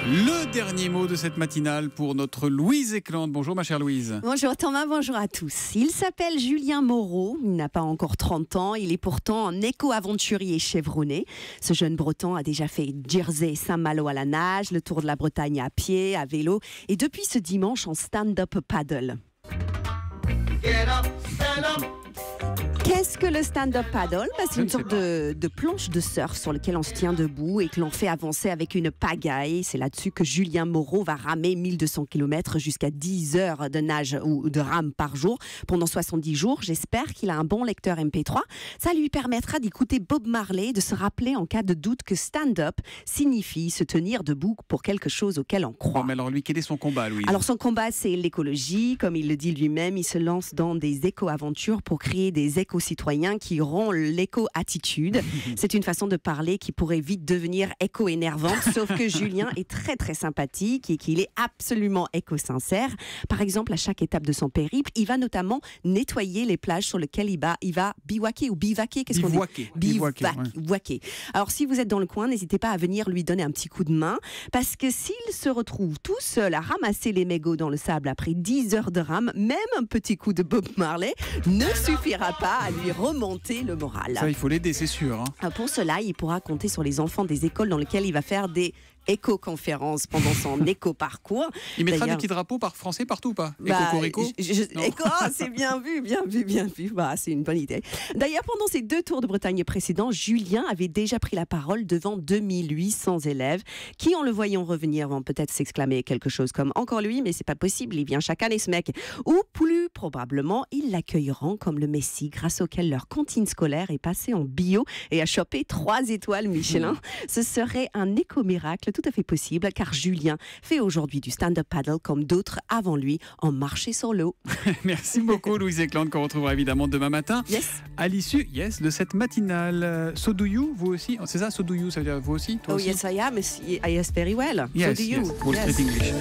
Le dernier mot de cette matinale pour notre Louise Eklund. Bonjour ma chère Louise. Bonjour Thomas, bonjour à tous. Il s'appelle Julien Moreau, il n'a pas encore 30 ans, il est pourtant un éco-aventurier chevronné. Ce jeune breton a déjà fait Jersey et Saint-Malo à la nage, le tour de la Bretagne à pied, à vélo et depuis ce dimanche en stand-up paddle. Get up, stand up. Qu'est-ce que le stand-up paddle ? C'est une sorte de planche de surf sur laquelle on se tient debout et que l'on fait avancer avec une pagaille. C'est là-dessus que Julien Moreau va ramer 1200 km jusqu'à 10 heures de nage ou de rame par jour pendant 70 jours. J'espère qu'il a un bon lecteur MP3. Ça lui permettra d'écouter Bob Marley et de se rappeler en cas de doute que stand-up signifie se tenir debout pour quelque chose auquel on croit. Bon, mais alors lui, quel est son combat, Louise ? Alors son combat, c'est l'écologie. Comme il le dit lui-même, il se lance dans des éco-aventures pour créer des éco-citoyens qui auront l'éco-attitude. C'est une façon de parler qui pourrait vite devenir éco-énervante, sauf que Julien est très très sympathique et qu'il est absolument éco-sincère. Par exemple, à chaque étape de son périple, il va notamment nettoyer les plages sur lesquelles il va bivouaquer ou bivaquer. Qu'est-ce qu'on dit ? Bivouaquer. Alors si vous êtes dans le coin, n'hésitez pas à venir lui donner un petit coup de main, parce que s'il se retrouve tout seul à ramasser les mégots dans le sable après 10 heures de rame, même un petit coup de Bob Marley ne suffira pas à lui remonter le moral. Ça, il faut l'aider, c'est sûr. Pour cela, il pourra compter sur les enfants des écoles dans lesquelles il va faire des éco-conférences pendant son éco-parcours. Il mettra des petits drapeaux français partout ou pas ? Éco-corico ? Éco, c'est bien vu. C'est une bonne idée. D'ailleurs, pendant ces 2 tours de Bretagne précédents, Julien avait déjà pris la parole devant 2800 élèves qui, en le voyant revenir, vont peut-être s'exclamer quelque chose comme « Encore lui, mais c'est pas possible, il vient chaque année ce mec ». Ou plus probablement, ils l'accueilleront comme le Messie grâce auquel leur cantine scolaire est passée en bio et a chopé 3 étoiles Michelin. Ce serait un éco-miracle tout à fait possible, car Julien fait aujourd'hui du stand-up paddle comme d'autres avant lui en marché sur l'eau. Merci beaucoup Louise Eklund, qu'on retrouvera évidemment demain matin. Yes. À l'issue de cette matinale. So do you, vous aussi ? C'est ça, so do you, ça veut dire vous aussi, toi aussi ? Yes I am, yes very well. Yes, So do you. yes. Wall Street English.